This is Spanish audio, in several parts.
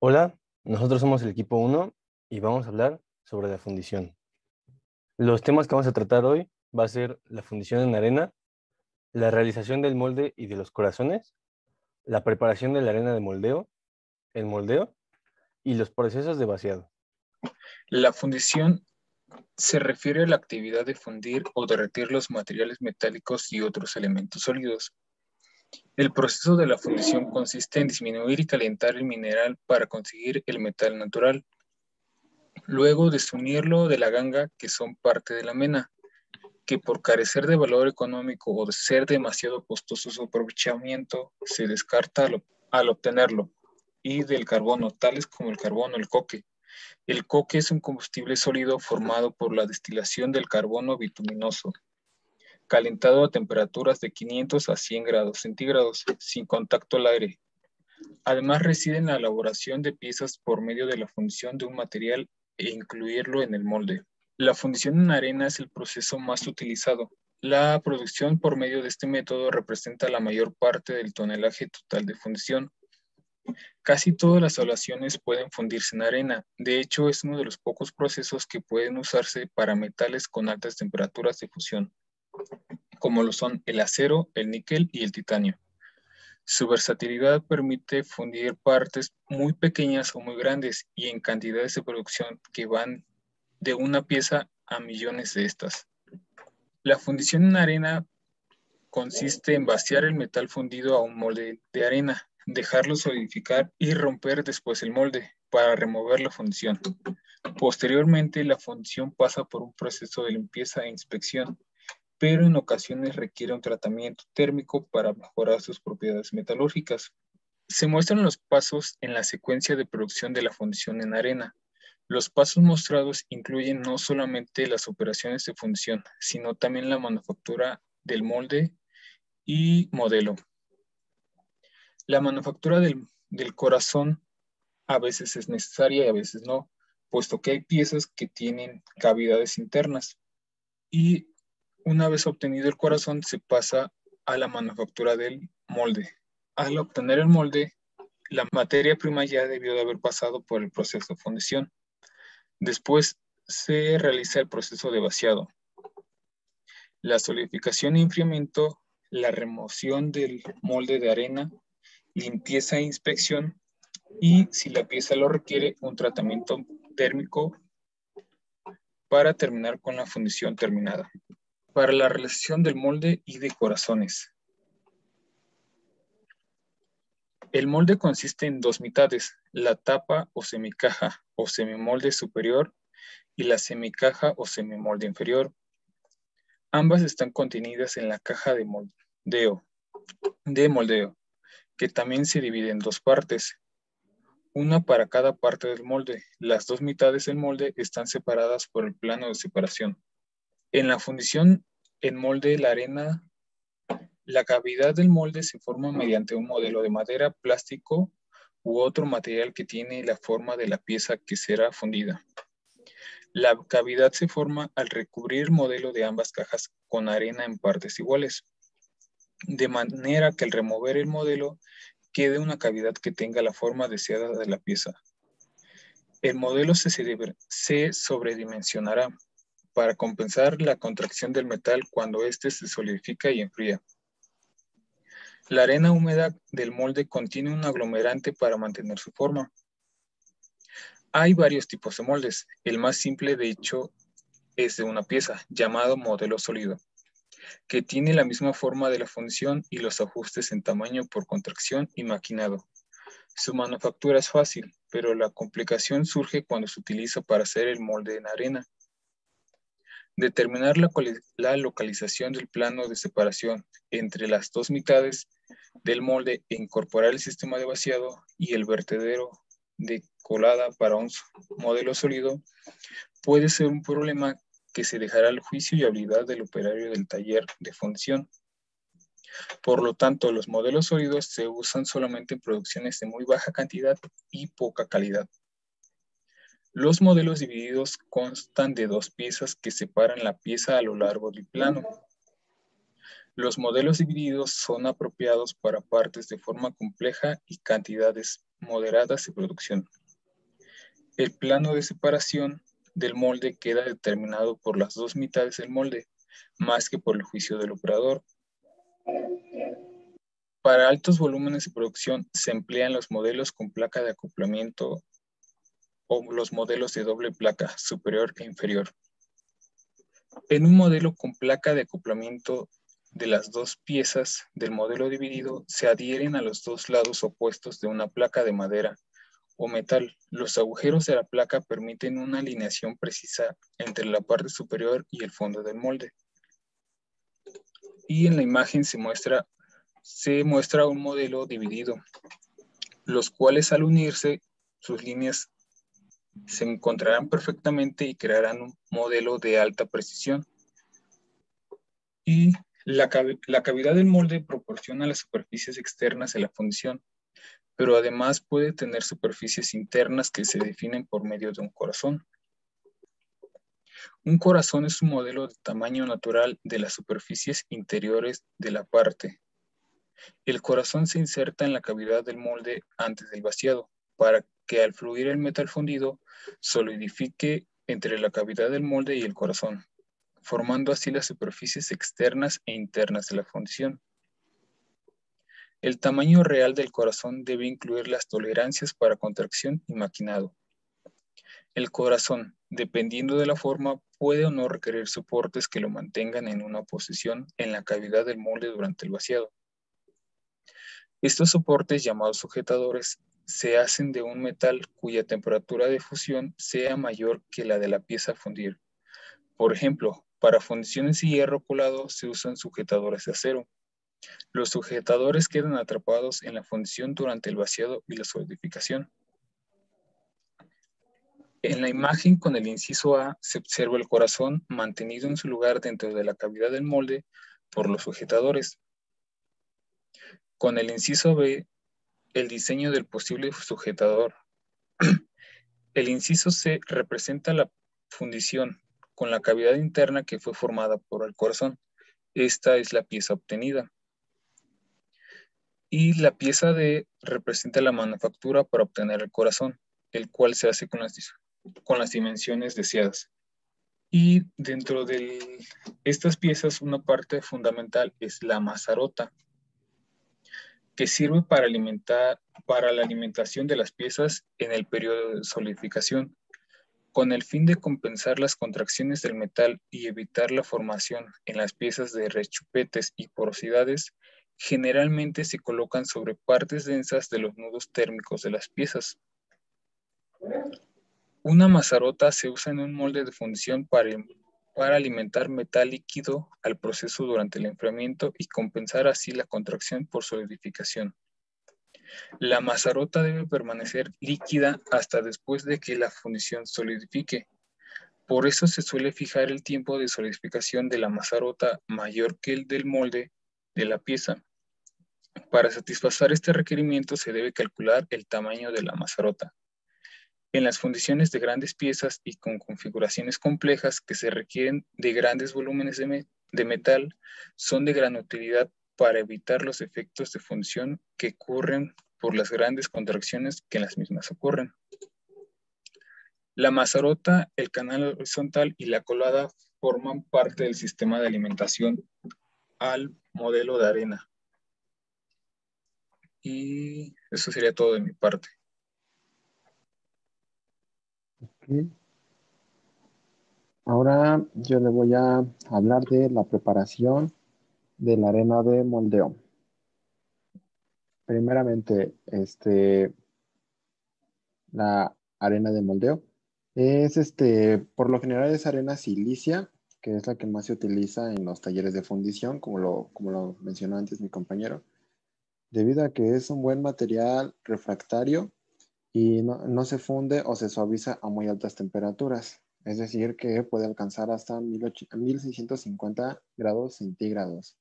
Hola, nosotros somos el equipo 1 y vamos a hablar sobre la fundición. Los temas que vamos a tratar hoy va a ser la fundición en arena, la realización del molde y de los corazones, la preparación de la arena de moldeo, el moldeo y los procesos de vaciado. La fundición se refiere a la actividad de fundir o derretir los materiales metálicos y otros elementos sólidos. El proceso de la fundición consiste en disminuir y calentar el mineral para conseguir el metal natural, luego desunirlo de la ganga, que son parte de la mena, que por carecer de valor económico o de ser demasiado costoso su aprovechamiento, se descarta al obtenerlo, y del carbono, tales como el carbono, el coque. El coque es un combustible sólido formado por la destilación del carbono bituminoso, calentado a temperaturas de 500 a 100 grados centígrados, sin contacto al aire. Además, reside en la elaboración de piezas por medio de la fundición de un material e incluirlo en el molde. La fundición en arena es el proceso más utilizado. La producción por medio de este método representa la mayor parte del tonelaje total de fundición. Casi todas las aleaciones pueden fundirse en arena. De hecho, es uno de los pocos procesos que pueden usarse para metales con altas temperaturas de fusión, como lo son el acero, el níquel y el titanio. Su versatilidad permite fundir partes muy pequeñas o muy grandes y en cantidades de producción que van de una pieza a millones de estas. La fundición en arena consiste en vaciar el metal fundido a un molde de arena, dejarlo solidificar y romper después el molde para remover la fundición. Posteriormente, la fundición pasa por un proceso de limpieza e inspección, pero en ocasiones requiere un tratamiento térmico para mejorar sus propiedades metalúrgicas. Se muestran los pasos en la secuencia de producción de la fundición en arena. Los pasos mostrados incluyen no solamente las operaciones de fundición, sino también la manufactura del molde y modelo. La manufactura del corazón a veces es necesaria y a veces no, puesto que hay piezas que tienen cavidades internas y una vez obtenido el corazón se pasa a la manufactura del molde. Al obtener el molde, la materia prima ya debió de haber pasado por el proceso de fundición. Después se realiza el proceso de vaciado, la solidificación e enfriamiento, la remoción del molde de arena, limpieza e inspección y, si la pieza lo requiere, un tratamiento térmico para terminar con la fundición terminada. Para la realización del molde y de corazones. El molde consiste en dos mitades, la tapa o semicaja o semimolde superior y la semicaja o semimolde inferior. Ambas están contenidas en la caja de moldeo, que también se divide en dos partes, una para cada parte del molde. Las dos mitades del molde están separadas por el plano de separación. En la fundición en molde, la cavidad del molde se forma mediante un modelo de madera, plástico u otro material que tiene la forma de la pieza que será fundida. La cavidad se forma al recubrir el modelo de ambas cajas con arena en partes iguales, de manera que al remover el modelo quede una cavidad que tenga la forma deseada de la pieza. El modelo se sobredimensionará para compensar la contracción del metal cuando éste se solidifica y enfría. La arena húmeda del molde contiene un aglomerante para mantener su forma. Hay varios tipos de moldes. El más simple, de hecho, es de una pieza, llamado modelo sólido, que tiene la misma forma de la fundición y los ajustes en tamaño por contracción y maquinado. Su manufactura es fácil, pero la complicación surge cuando se utiliza para hacer el molde en arena. Determinar la localización del plano de separación entre las dos mitades del molde e incorporar el sistema de vaciado y el vertedero de colada para un modelo sólido puede ser un problema que se dejará al juicio y habilidad del operario del taller de fundición. Por lo tanto, los modelos sólidos se usan solamente en producciones de muy baja cantidad y poca calidad. Los modelos divididos constan de dos piezas que separan la pieza a lo largo del plano. Los modelos divididos son apropiados para partes de forma compleja y cantidades moderadas de producción. El plano de separación del molde queda determinado por las dos mitades del molde, más que por el juicio del operador. Para altos volúmenes de producción se emplean los modelos con placa de acoplamiento o los modelos de doble placa, superior e inferior. En un modelo con placa de acoplamiento de las dos piezas del modelo dividido se adhieren a los dos lados opuestos de una placa de madera o metal. Los agujeros de la placa permiten una alineación precisa entre la parte superior y el fondo del molde. Y en la imagen se muestra un modelo dividido, los cuales al unirse sus líneas se encontrarán perfectamente y crearán un modelo de alta precisión. Y la cavidad del molde proporciona las superficies externas de la fundición, pero además puede tener superficies internas que se definen por medio de un corazón. Un corazón es un modelo de tamaño natural de las superficies interiores de la parte. El corazón se inserta en la cavidad del molde antes del vaciado, para que al fluir el metal fundido solidifique entre la cavidad del molde y el corazón, formando así las superficies externas e internas de la fundición. El tamaño real del corazón debe incluir las tolerancias para contracción y maquinado. El corazón, dependiendo de la forma, puede o no requerir soportes que lo mantengan en una posición en la cavidad del molde durante el vaciado. Estos soportes, llamados sujetadores, se hacen de un metal cuya temperatura de fusión sea mayor que la de la pieza a fundir. Por ejemplo, para fundiciones de hierro colado se usan sujetadores de acero. Los sujetadores quedan atrapados en la fundición durante el vaciado y la solidificación. En la imagen con el inciso A se observa el corazón mantenido en su lugar dentro de la cavidad del molde por los sujetadores. Con el inciso B, el diseño del posible sujetador. El inciso C representa la fundición con la cavidad interna que fue formada por el corazón. Esta es la pieza obtenida. Y la pieza D representa la manufactura para obtener el corazón, el cual se hace con las dimensiones deseadas. Y dentro de estas piezas, una parte fundamental es la mazarota, que sirve para la alimentación de las piezas en el periodo de solidificación, con el fin de compensar las contracciones del metal y evitar la formación en las piezas de rechupetes y porosidades. Generalmente se colocan sobre partes densas de los nudos térmicos de las piezas. Una mazarota se usa en un molde de fundición para alimentar metal líquido al proceso durante el enfriamiento y compensar así la contracción por solidificación. La mazarota debe permanecer líquida hasta después de que la fundición solidifique. Por eso se suele fijar el tiempo de solidificación de la mazarota mayor que el del molde de la pieza. Para satisfacer este requerimiento se debe calcular el tamaño de la mazarota. En las fundiciones de grandes piezas y con configuraciones complejas que se requieren de grandes volúmenes de metal, son de gran utilidad para evitar los efectos de fundición que ocurren por las grandes contracciones que en las mismas ocurren. La mazarota, el canal horizontal y la colada forman parte del sistema de alimentación al modelo de arena. Y eso sería todo de mi parte. Okay. Ahora yo le voy a hablar de la preparación de la arena de moldeo. Primeramente, la arena de moldeo es por lo general es arena silicia, que es la que más se utiliza en los talleres de fundición, como lo mencionó antes mi compañero, debido a que es un buen material refractario y no se funde o se suaviza a muy altas temperaturas. Es decir, que puede alcanzar hasta 1650 grados centígrados.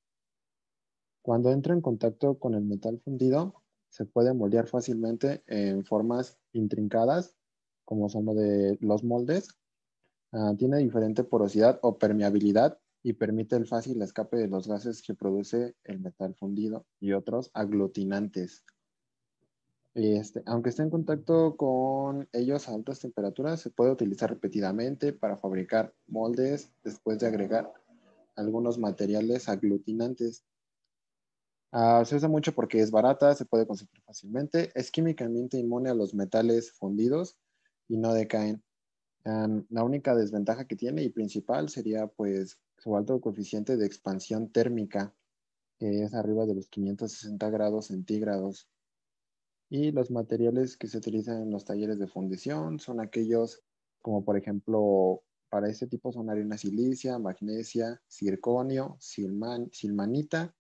Cuando entra en contacto con el metal fundido, se puede moldear fácilmente en formas intrincadas, como son los moldes. Tiene diferente porosidad o permeabilidad y permite el fácil escape de los gases que produce el metal fundido y otros aglutinantes. Aunque esté en contacto con ellos a altas temperaturas, se puede utilizar repetidamente para fabricar moldes después de agregar algunos materiales aglutinantes. Se usa mucho porque es barata, se puede conseguir fácilmente, es químicamente inmune a los metales fundidos y no decaen. La única desventaja que tiene y principal sería pues su alto coeficiente de expansión térmica, que es arriba de los 560 grados centígrados. Y los materiales que se utilizan en los talleres de fundición son aquellos como por ejemplo, para este tipo son arena silicia, magnesia, circonio, silmanita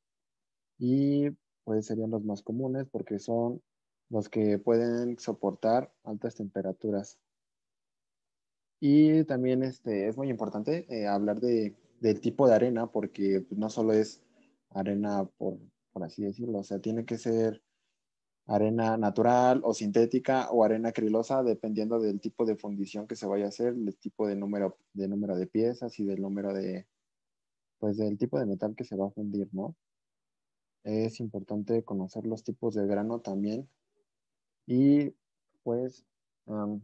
y pues serían los más comunes porque son los que pueden soportar altas temperaturas. Y también es muy importante hablar del tipo de arena porque pues, no solo es arena por así decirlo, o sea, tiene que ser arena natural o sintética o arena acrilosa, dependiendo del tipo de fundición que se vaya a hacer, el tipo de número de piezas y del número pues del tipo de metal que se va a fundir, ¿no? Es importante conocer los tipos de grano también y pues um,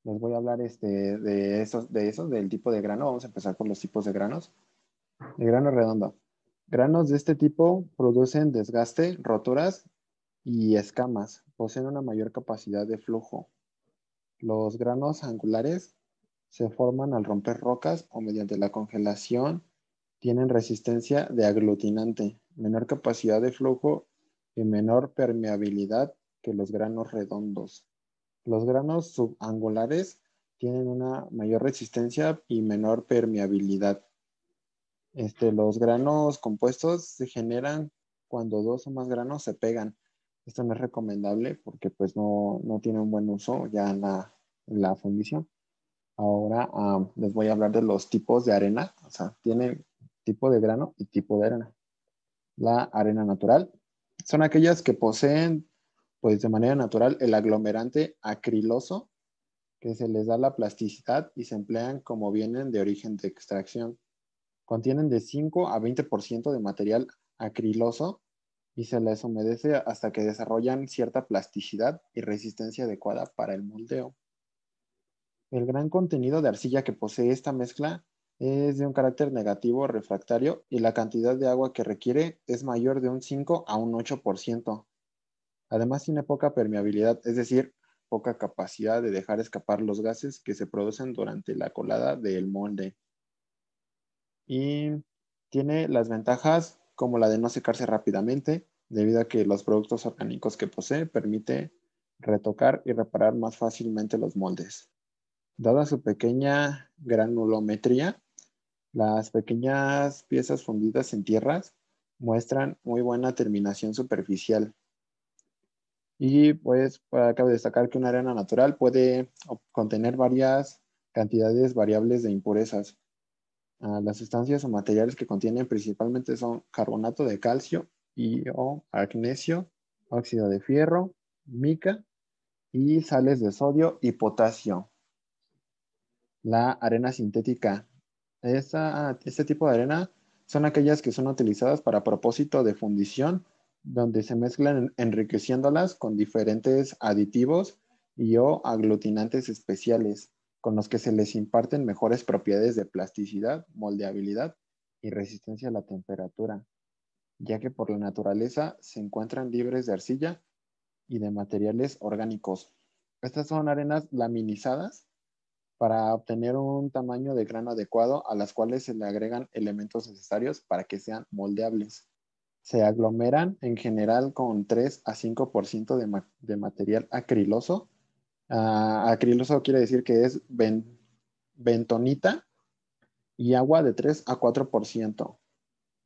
les voy a hablar de esos, del tipo de grano. Vamos a empezar por los tipos de granos. El grano redondo. Granos de este tipo producen desgaste, roturas y escamas. Poseen una mayor capacidad de flujo. Los granos angulares se forman al romper rocas o mediante la congelación. Tienen resistencia de aglutinante, menor capacidad de flujo y menor permeabilidad que los granos redondos. Los granos subangulares tienen una mayor resistencia y menor permeabilidad. Los granos compuestos se generan cuando dos o más granos se pegan. Esto no es recomendable porque pues no tiene un buen uso ya en la fundición. Ahora les voy a hablar de los tipos de arena. O sea, tiene tipo de grano y tipo de arena. La arena natural son aquellas que poseen pues de manera natural el aglomerante acriloso que se les da la plasticidad y se emplean como vienen de origen de extracción. Contienen de 5 a 20% de material acriloso y se les humedece hasta que desarrollan cierta plasticidad y resistencia adecuada para el moldeo. El gran contenido de arcilla que posee esta mezcla es de un carácter negativo refractario y la cantidad de agua que requiere es mayor de un 5 a un 8%. Además tiene poca permeabilidad, es decir, poca capacidad de dejar escapar los gases que se producen durante la colada del molde. Y tiene las ventajas como la de no secarse rápidamente, debido a que los productos orgánicos que posee permite retocar y reparar más fácilmente los moldes. Dada su pequeña granulometría, las pequeñas piezas fundidas en tierras muestran muy buena terminación superficial. Y pues cabe destacar que una arena natural puede contener varias cantidades variables de impurezas. Las sustancias o materiales que contienen principalmente son carbonato de calcio y o magnesio, óxido de fierro, mica y sales de sodio y potasio. La arena sintética. Este tipo de arena son aquellas que son utilizadas para propósito de fundición, donde se mezclan enriqueciéndolas con diferentes aditivos y o aglutinantes especiales, con los que se les imparten mejores propiedades de plasticidad, moldeabilidad y resistencia a la temperatura, ya que por la naturaleza se encuentran libres de arcilla y de materiales orgánicos. Estas son arenas laminizadas para obtener un tamaño de grano adecuado a las cuales se le agregan elementos necesarios para que sean moldeables. Se aglomeran en general con 3 a 5% de material acriloso. Acriloso quiere decir que es bentonita y agua de 3 a 4%.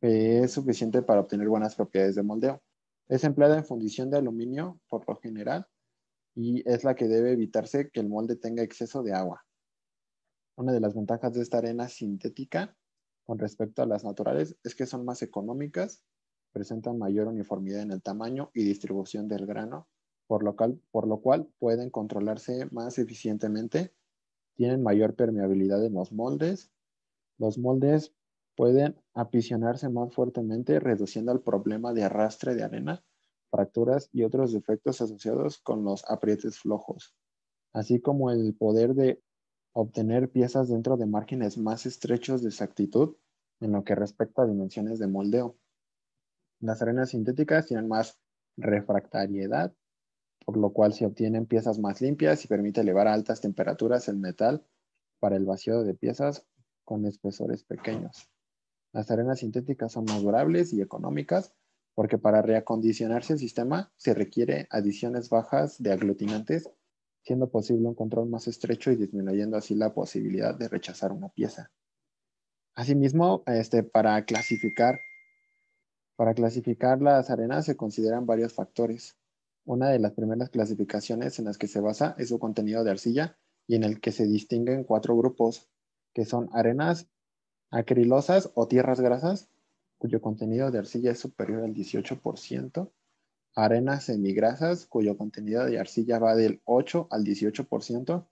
Es suficiente para obtener buenas propiedades de moldeo. Es empleada en fundición de aluminio por lo general y es la que debe evitarse que el molde tenga exceso de agua. Una de las ventajas de esta arena sintética con respecto a las naturales es que son más económicas, presentan mayor uniformidad en el tamaño y distribución del grano, por lo cual pueden controlarse más eficientemente, tienen mayor permeabilidad en los moldes pueden aprisionarse más fuertemente, reduciendo el problema de arrastre de arena fracturas y otros defectos asociados con los aprietes flojos, así como el poder de obtener piezas dentro de márgenes más estrechos de exactitud en lo que respecta a dimensiones de moldeo. Las arenas sintéticas tienen más refractariedad, por lo cual se obtienen piezas más limpias y permite elevar a altas temperaturas el metal para el vaciado de piezas con espesores pequeños. Las arenas sintéticas son más durables y económicas porque para reacondicionarse el sistema se requiere adiciones bajas de aglutinantes, siendo posible un control más estrecho y disminuyendo así la posibilidad de rechazar una pieza. Asimismo, para clasificar las arenas se consideran varios factores. Una de las primeras clasificaciones en las que se basa es su contenido de arcilla y en el que se distinguen 4 grupos, que son arenas acrilosas o tierras grasas, cuyo contenido de arcilla es superior al 18%, arenas semigrasas, cuyo contenido de arcilla va del 8 al 18%,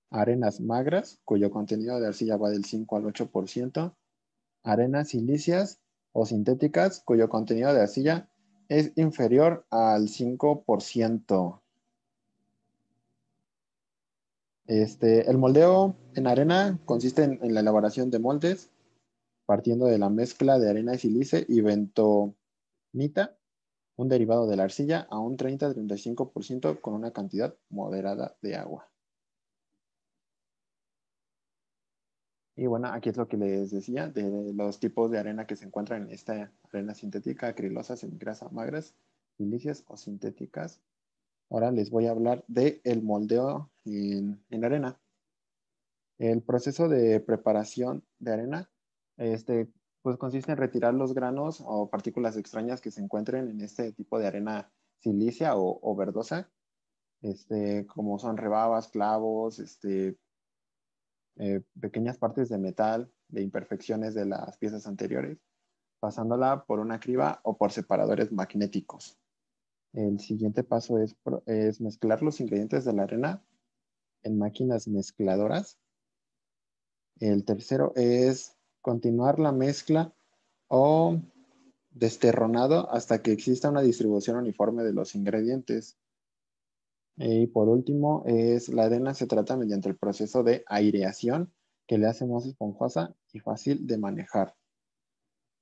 arenas magras, cuyo contenido de arcilla va del 5 al 8%, arenas silíceas o sintéticas, cuyo contenido de arcilla es inferior al 5%. El moldeo en arena consiste en la elaboración de moldes partiendo de la mezcla de arena y sílice y bentonita, un derivado de la arcilla, a un 30-35% con una cantidad moderada de agua. Y bueno, aquí es lo que les decía de los tipos de arena que se encuentran en esta arena sintética: acrilosa, semigrasa, magras, silíceas o sintéticas. Ahora les voy a hablar del moldeo en arena. El proceso de preparación de arena, pues consiste en retirar los granos o partículas extrañas que se encuentren en este tipo de arena silicia o verdosa, como son rebabas, clavos, pequeñas partes de metal, de imperfecciones de las piezas anteriores, pasándola por una criba o por separadores magnéticos. El siguiente paso es mezclar los ingredientes de la arena en máquinas mezcladoras. El tercero es continuar la mezcla o desterronado hasta que exista una distribución uniforme de los ingredientes. Y por último, la arena se trata mediante el proceso de aireación que le hace más esponjosa y fácil de manejar.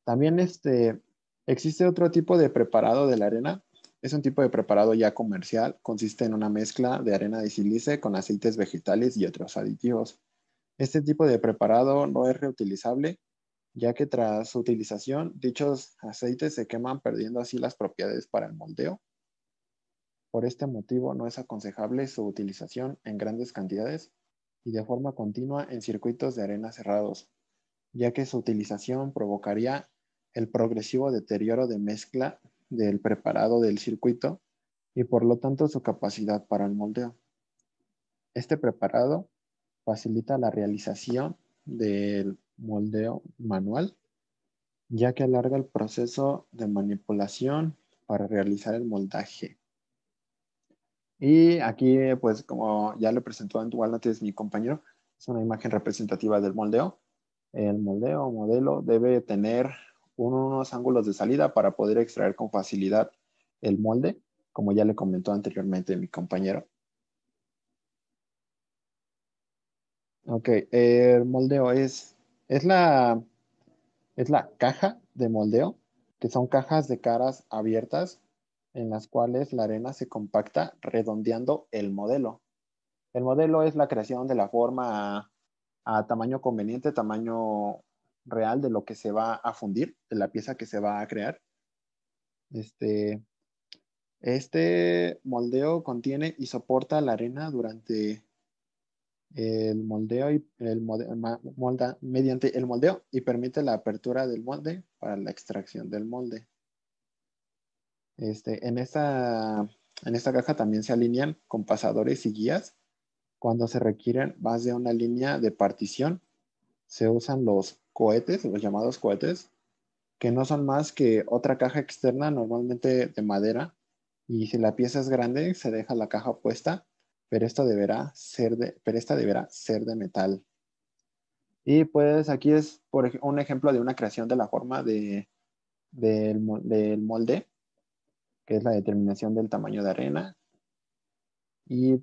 También existe otro tipo de preparado de la arena. Es un tipo de preparado ya comercial. Consiste en una mezcla de arena de sílice con aceites vegetales y otros aditivos. Este tipo de preparado no es reutilizable, ya que tras su utilización, dichos aceites se queman, perdiendo así las propiedades para el moldeo. Por este motivo, no es aconsejable su utilización en grandes cantidades y de forma continua en circuitos de arena cerrados, ya que su utilización provocaría el progresivo deterioro de mezcla del preparado del circuito y por lo tanto su capacidad para el moldeo. Este preparado facilita la realización del moldeo manual, ya que alarga el proceso de manipulación para realizar el moldaje. Y aquí, pues como ya lo presentó igual antes mi compañero, es una imagen representativa del moldeo. El moldeo o modelo debe tener unos ángulos de salida para poder extraer con facilidad el molde, como ya le comentó anteriormente mi compañero. Ok, el moldeo es la caja de moldeo, que son cajas de caras abiertas en las cuales la arena se compacta redondeando el modelo. El modelo es la creación de la forma a tamaño conveniente, tamaño real de lo que se va a fundir, de la pieza que se va a crear. Este moldeo contiene y soporta la arena durante el moldeo y molda mediante el moldeo y permite la apertura del molde para la extracción del molde. En esta caja también se alinean con pasadores y guías. Cuando se requieren más de una línea de partición, se usan los cohetes, los llamados cohetes, que no son más que otra caja externa, normalmente de madera, y si la pieza es grande, se deja la caja puesta, pero esta deberá ser de metal. Y pues aquí es un ejemplo de una creación de la forma del molde, que es la determinación del tamaño de arena, y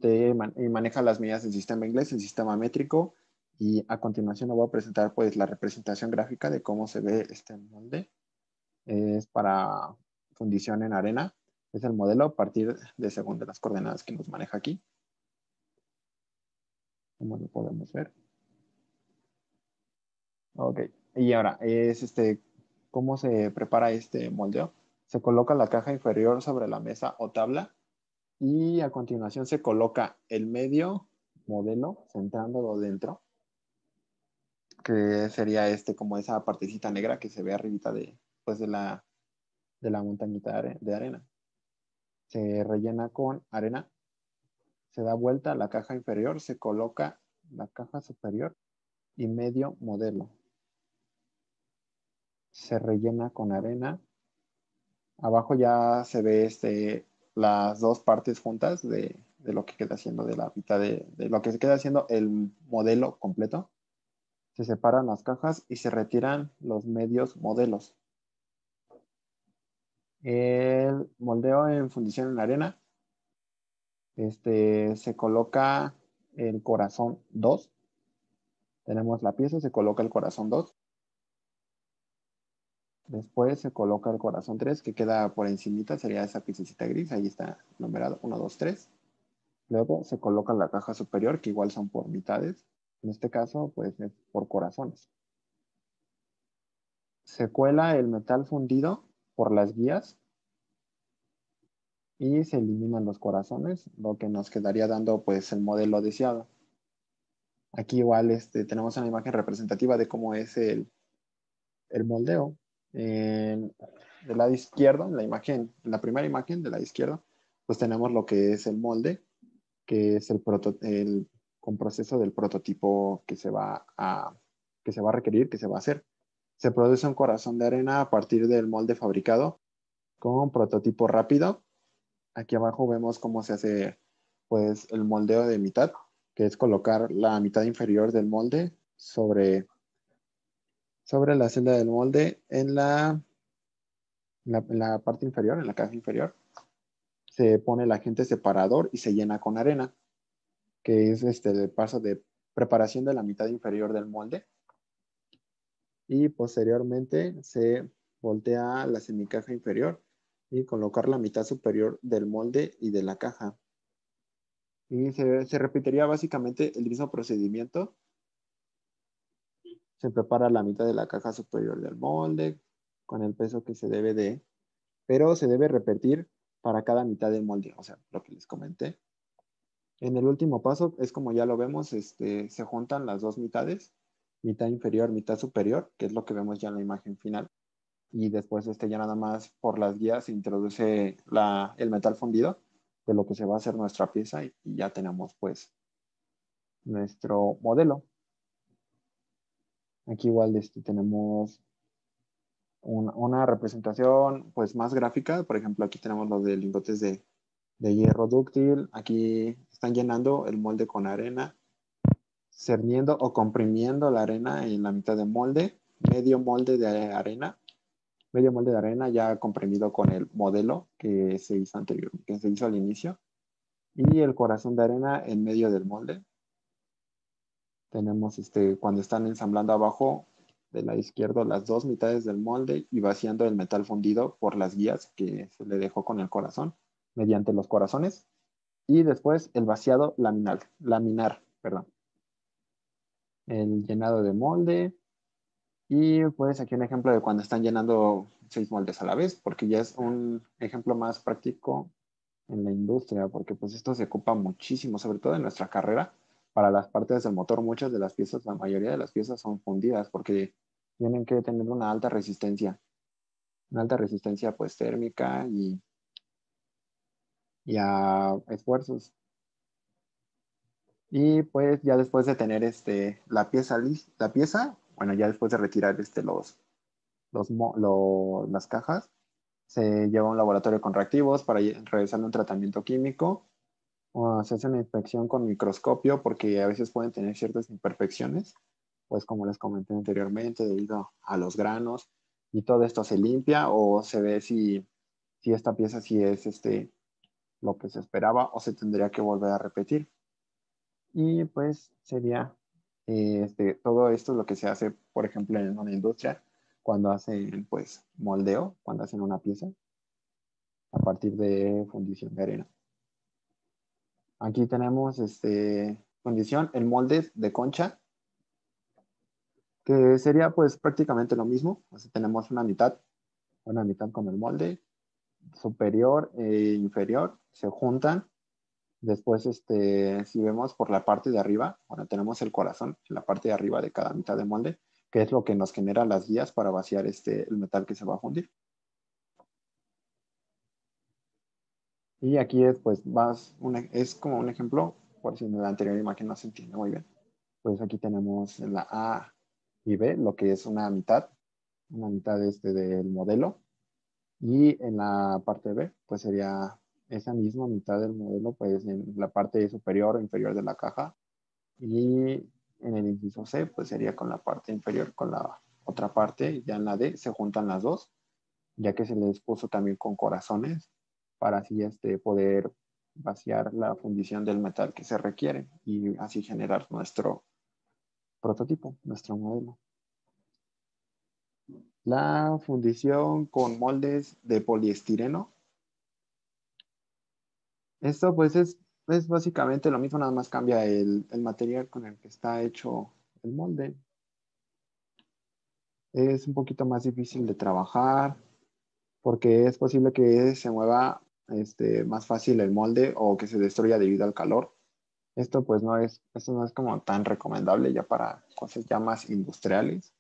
maneja las medidas del sistema inglés, el sistema métrico, y a continuación les voy a presentar pues la representación gráfica de cómo se ve este molde. Es para fundición en arena, es el modelo a partir de según de las coordenadas que nos maneja aquí. Como lo podemos ver. Ok, y ahora es ¿cómo se prepara este moldeo? Se coloca la caja inferior sobre la mesa o tabla y a continuación se coloca el medio modelo centrándolo dentro, que sería como esa partecita negra que se ve arribita pues de la montañita de arena. Se rellena con arena, se da vuelta a la caja inferior, se coloca la caja superior y medio modelo. Se rellena con arena. Abajo ya se ve las dos partes juntas de lo que queda haciendo de la mitad de lo que se queda haciendo el modelo completo. Se separan las cajas y se retiran los medios modelos. El moldeo en fundición en arena. Se coloca el corazón 2. Tenemos la pieza, se coloca el corazón 2. Después se coloca el corazón 3, que queda por encimita, sería esa piececita gris. Ahí está numerado 1, 2, 3. Luego se coloca la caja superior, que igual son por mitades. En este caso, pues es por corazones. Se cuela el metal fundido por las guías y se eliminan los corazones, lo que nos quedaría dando pues el modelo deseado. Aquí igual tenemos una imagen representativa de cómo es el moldeo. Del lado izquierdo, en la primera imagen del lado izquierdo, pues tenemos lo que es el molde, que es el con proceso del prototipo que se va a requerir, que se va a hacer. Se produce un corazón de arena a partir del molde fabricado con prototipo rápido. Aquí abajo vemos cómo se hace pues el moldeo de mitad, que es colocar la mitad inferior del molde sobre la celda del molde en la parte inferior, en la caja inferior. Se pone el agente separador y se llena con arena, que es el paso de preparación de la mitad inferior del molde. Y posteriormente se voltea la semicaja inferior y colocar la mitad superior del molde y de la caja. Y se repetiría básicamente el mismo procedimiento. Se prepara la mitad de la caja superior del molde con el peso que se debe pero se debe repetir para cada mitad del molde, o sea, lo que les comenté. En el último paso es como ya lo vemos, se juntan las dos mitades, mitad inferior, mitad superior, que es lo que vemos ya en la imagen final. Y después ya nada más por las guías se introduce el metal fundido de lo que se va a hacer nuestra pieza y ya tenemos pues nuestro modelo. Aquí igual tenemos una representación pues más gráfica. Por ejemplo, aquí tenemos los de lingotes de hierro dúctil. Aquí están llenando el molde con arena, cerniendo o comprimiendo la arena en la mitad del molde, medio molde de arena ya comprimido con el modelo que se hizo que se hizo al inicio, y el corazón de arena en medio del molde. Tenemos cuando están ensamblando abajo del lado izquierdo las dos mitades del molde y vaciando el metal fundido por las guías que se le dejó con el corazón mediante los corazones, y después el vaciado laminar, perdón. El llenado de molde. Y pues aquí un ejemplo de cuando están llenando 6 moldes a la vez, porque ya es un ejemplo más práctico en la industria, porque pues esto se ocupa muchísimo, sobre todo en nuestra carrera. Para las partes del motor, muchas de las piezas, la mayoría de las piezas son fundidas porque tienen que tener una alta resistencia pues térmica y a esfuerzos. Y pues ya después de tener la pieza, bueno, ya después de retirar las cajas, se lleva a un laboratorio con reactivos para realizar un tratamiento químico, o se hace una inspección con microscopio porque a veces pueden tener ciertas imperfecciones, pues como les comenté anteriormente, debido a los granos, y todo esto se limpia o se ve si si esta pieza sí es lo que se esperaba o se tendría que volver a repetir. Y pues sería todo esto es lo que se hace, por ejemplo, en una industria cuando hacen pues moldeo, cuando hacen una pieza a partir de fundición de arena. Aquí tenemos fundición, el molde de concha, que sería pues prácticamente lo mismo. O sea, tenemos una mitad con el molde superior e inferior, se juntan. Después, si vemos por la parte de arriba, bueno, tenemos el corazón en la parte de arriba de cada mitad de molde, que es lo que nos genera las guías para vaciar el metal que se va a fundir. Y aquí es, pues, es como un ejemplo, por si en la anterior imagen no se entiende muy bien. Pues aquí tenemos en la A y B lo que es una mitad del modelo. Y en la parte B, pues sería esa misma mitad del modelo, pues en la parte superior o inferior de la caja. Y en el inciso C, pues sería con la parte inferior, con la otra parte. Ya en la D se juntan las dos, ya que se les puso también con corazones para así poder vaciar la fundición del metal que se requiere y así generar nuestro prototipo, nuestro modelo. La fundición con moldes de poliestireno. Esto pues es básicamente lo mismo, nada más cambia el material con el que está hecho el molde. Es un poquito más difícil de trabajar porque es posible que se mueva más fácil el molde o que se destruya debido al calor. Esto no es como tan recomendable ya para cosas ya más industriales,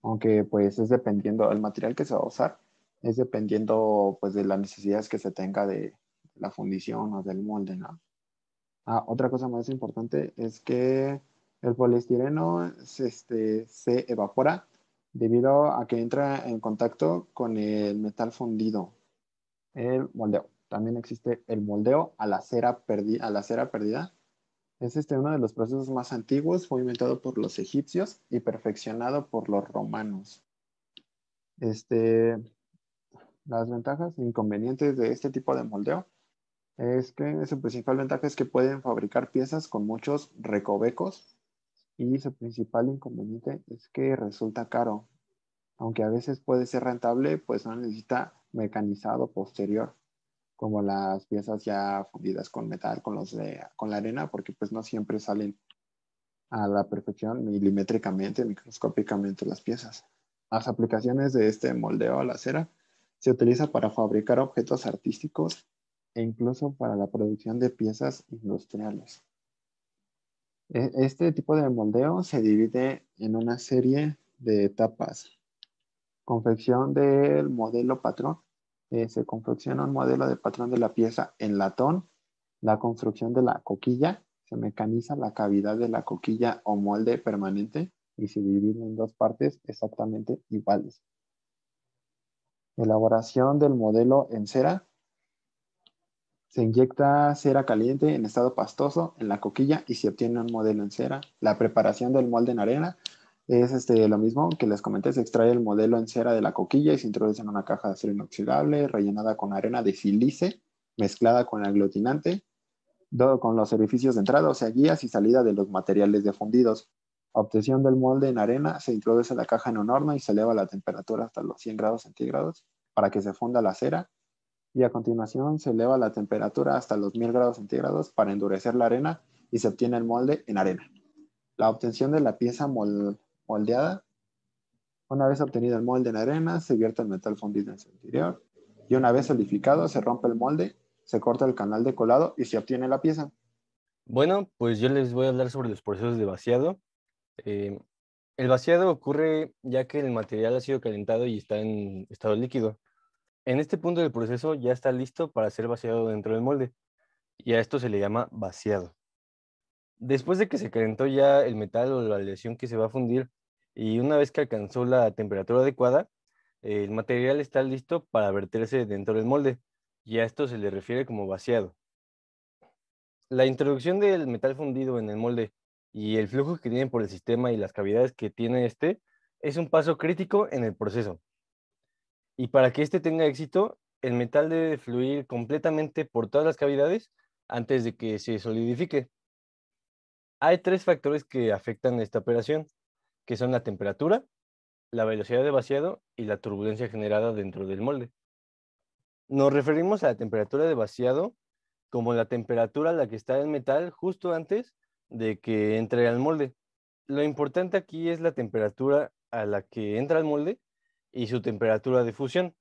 aunque pues es dependiendo del material que se va a usar, es dependiendo pues de las necesidades que se tenga de la fundición o del molde, ¿no? Otra cosa más importante es que el poliestireno se evapora debido a que entra en contacto con el metal fundido, el moldeo. También existe el moldeo a la cera perdida. Es uno de los procesos más antiguos, fue inventado por los egipcios y perfeccionado por los romanos. Este, las ventajas e inconvenientes de este tipo de moldeo es que su principal ventaja es que pueden fabricar piezas con muchos recovecos y su principal inconveniente es que resulta caro. Aunque a veces puede ser rentable, pues no necesita mecanizado posterior, como las piezas ya fundidas con metal, con la arena, porque pues no siempre salen a la perfección milimétricamente, microscópicamente las piezas. Las aplicaciones de este moldeo a la cera se utiliza para fabricar objetos artísticos e incluso para la producción de piezas industriales. Este tipo de moldeo se divide en una serie de etapas. Confección del modelo patrón. Se confecciona un modelo de patrón de la pieza en latón. La construcción de la coquilla. Se mecaniza la cavidad de la coquilla o molde permanente y se divide en dos partes exactamente iguales. Elaboración del modelo en cera. Se inyecta cera caliente en estado pastoso en la coquilla y se obtiene un modelo en cera. La preparación del molde en arena es lo mismo que les comenté. Se extrae el modelo en cera de la coquilla y se introduce en una caja de acero inoxidable rellenada con arena de sílice mezclada con aglutinante, con los orificios de entrada, o sea, guías y salida de los materiales defundidos. Obtención del molde en arena, se introduce la caja en un horno y se eleva la temperatura hasta los 100 grados centígrados para que se funda la cera. Y a continuación se eleva la temperatura hasta los 1000 grados centígrados para endurecer la arena y se obtiene el molde en arena. La obtención de la pieza moldeada. Una vez obtenido el molde en arena, se vierte el metal fundido en su interior y una vez solidificado se rompe el molde, se corta el canal de colado y se obtiene la pieza. Bueno, pues yo les voy a hablar sobre los procesos de vaciado. Eh, el vaciado ocurre ya que el material ha sido calentado y está en estado líquido. En este punto del proceso ya está listo para ser vaciado dentro del molde y a esto se le llama vaciado. Después de que se calentó ya el metal o la aleación que se va a fundir y una vez que alcanzó la temperatura adecuada, el material está listo para verterse dentro del molde y a esto se le refiere como vaciado. La introducción del metal fundido en el molde y el flujo que tiene por el sistema y las cavidades que tiene este es un paso crítico en el proceso. Y para que este tenga éxito, el metal debe fluir completamente por todas las cavidades antes de que se solidifique. Hay 3 factores que afectan esta operación, que son la temperatura, la velocidad de vaciado y la turbulencia generada dentro del molde. Nos referimos a la temperatura de vaciado como la temperatura a la que está el metal justo antes de que entre al molde. Lo importante aquí es la temperatura a la que entra al molde y su temperatura de fusión,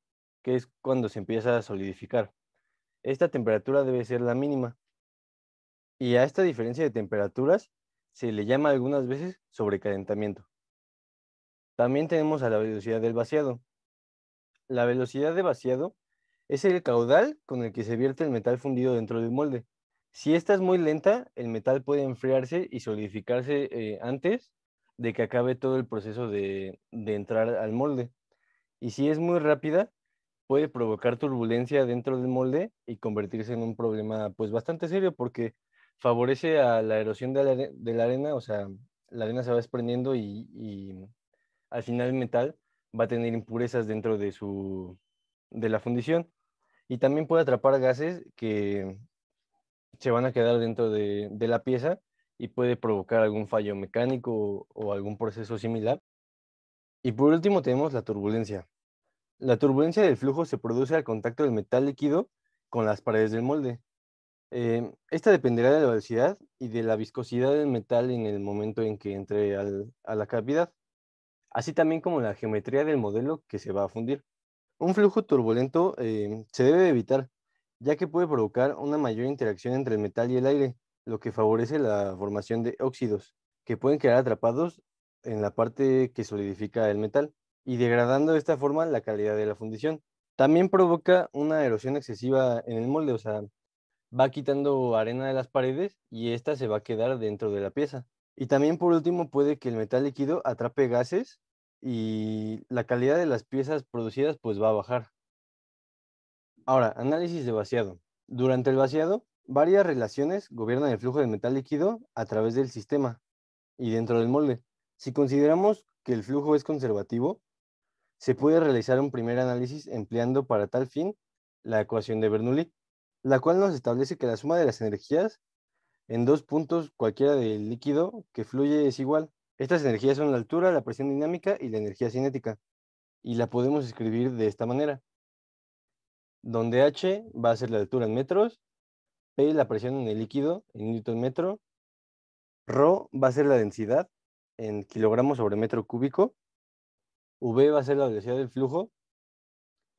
que es cuando se empieza a solidificar. Esta temperatura debe ser la mínima. Y a esta diferencia de temperaturas se le llama algunas veces sobrecalentamiento. También tenemos a la velocidad del vaciado. La velocidad de vaciado es el caudal con el que se vierte el metal fundido dentro del molde. Si esta es muy lenta, el metal puede enfriarse y solidificarse antes de que acabe todo el proceso de entrar al molde. Y si es muy rápida, puede provocar turbulencia dentro del molde y convertirse en un problema pues bastante serio porque favorece a la erosión de la arena, o sea, la arena se va desprendiendo y al final el metal va a tener impurezas dentro de la fundición y también puede atrapar gases que se van a quedar dentro de la pieza y puede provocar algún fallo mecánico o algún proceso similar. Y por último tenemos la turbulencia. La turbulencia del flujo se produce al contacto del metal líquido con las paredes del molde. Esta dependerá de la velocidad y de la viscosidad del metal en el momento en que entre a la cavidad, así también como la geometría del modelo que se va a fundir. Un flujo turbulento se debe evitar, ya que puede provocar una mayor interacción entre el metal y el aire, lo que favorece la formación de óxidos, que pueden quedar atrapados en la parte que solidifica el metal y degradando de esta forma la calidad de la fundición. También provoca una erosión excesiva en el molde, o sea, va quitando arena de las paredes y esta se va a quedar dentro de la pieza. Y también por último puede que el metal líquido atrape gases y la calidad de las piezas producidas pues va a bajar. Ahora, análisis de vaciado. Durante el vaciado, varias relaciones gobiernan el flujo de metal líquido a través del sistema y dentro del molde. Si consideramos que el flujo es conservativo, se puede realizar un primer análisis empleando para tal fin la ecuación de Bernoulli, la cual nos establece que la suma de las energías en 2 puntos cualquiera del líquido que fluye es igual. Estas energías son la altura, la presión dinámica y la energía cinética, y la podemos escribir de esta manera, donde H va a ser la altura en metros, P la presión en el líquido en newton metro, ρ va a ser la densidad en kilogramos sobre metro cúbico, V va a ser la velocidad del flujo,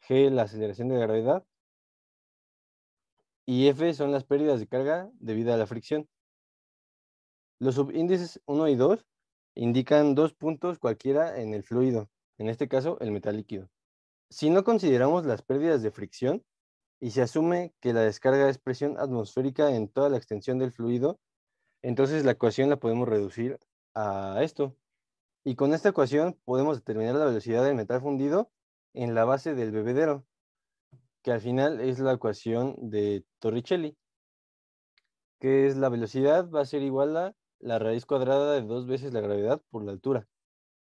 G la aceleración de gravedad y F son las pérdidas de carga debido a la fricción. Los subíndices 1 y 2 indican 2 puntos cualquiera en el fluido, en este caso el metal líquido. Si no consideramos las pérdidas de fricción y se asume que la descarga es presión atmosférica en toda la extensión del fluido, entonces la ecuación la podemos reducir a esto. Y con esta ecuación podemos determinar la velocidad del metal fundido en la base del bebedero, que al final es la ecuación de Torricelli, que es la velocidad va a ser igual a la raíz cuadrada de 2 veces la gravedad por la altura.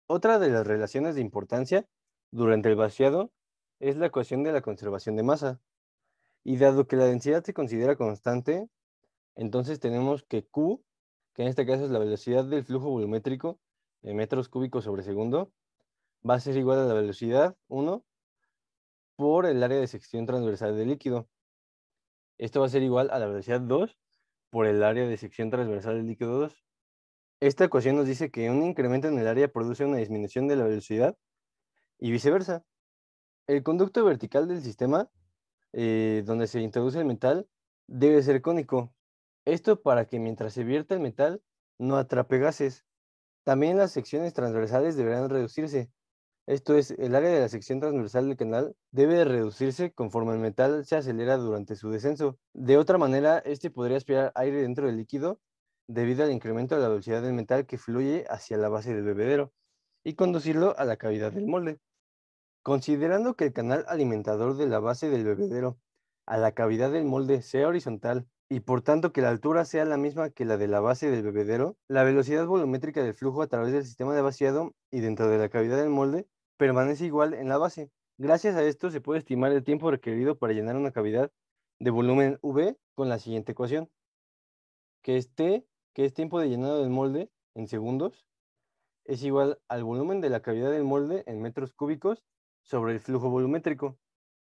Otra de las relaciones de importancia durante el vaciado es la ecuación de la conservación de masa. Y dado que la densidad se considera constante, entonces tenemos que Q, que en este caso es la velocidad del flujo volumétrico en metros cúbicos sobre segundo, va a ser igual a la velocidad 1 por el área de sección transversal del líquido. Esto va a ser igual a la velocidad 2 por el área de sección transversal del líquido 2. Esta ecuación nos dice que un incremento en el área produce una disminución de la velocidad y viceversa. El conducto vertical del sistema, donde se introduce el metal, debe ser cónico. Esto para que mientras se vierta el metal no atrape gases. También las secciones transversales deberán reducirse. Esto es, el área de la sección transversal del canal debe de reducirse conforme el metal se acelera durante su descenso. De otra manera, este podría aspirar aire dentro del líquido debido al incremento de la velocidad del metal que fluye hacia la base del bebedero y conducirlo a la cavidad del molde. Considerando que el canal alimentador de la base del bebedero a la cavidad del molde sea horizontal y por tanto que la altura sea la misma que la de la base del bebedero, la velocidad volumétrica del flujo a través del sistema de vaciado y dentro de la cavidad del molde permanece igual en la base. Gracias a esto se puede estimar el tiempo requerido para llenar una cavidad de volumen V con la siguiente ecuación, que es T, que es tiempo de llenado del molde en segundos, es igual al volumen de la cavidad del molde en metros cúbicos sobre el flujo volumétrico.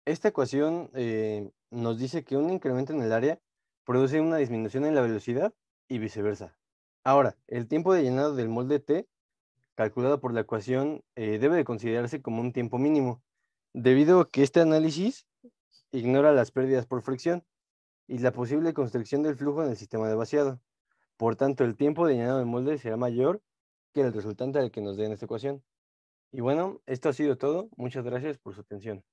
Esta ecuación nos dice que un incremento en el área produce una disminución en la velocidad y viceversa. Ahora, el tiempo de llenado del molde T, calculado por la ecuación, debe de considerarse como un tiempo mínimo, debido a que este análisis ignora las pérdidas por fricción y la posible constricción del flujo en el sistema de vaciado. Por tanto, el tiempo de llenado del molde será mayor que el resultante al que nos dé en esta ecuación. Y bueno, esto ha sido todo. Muchas gracias por su atención.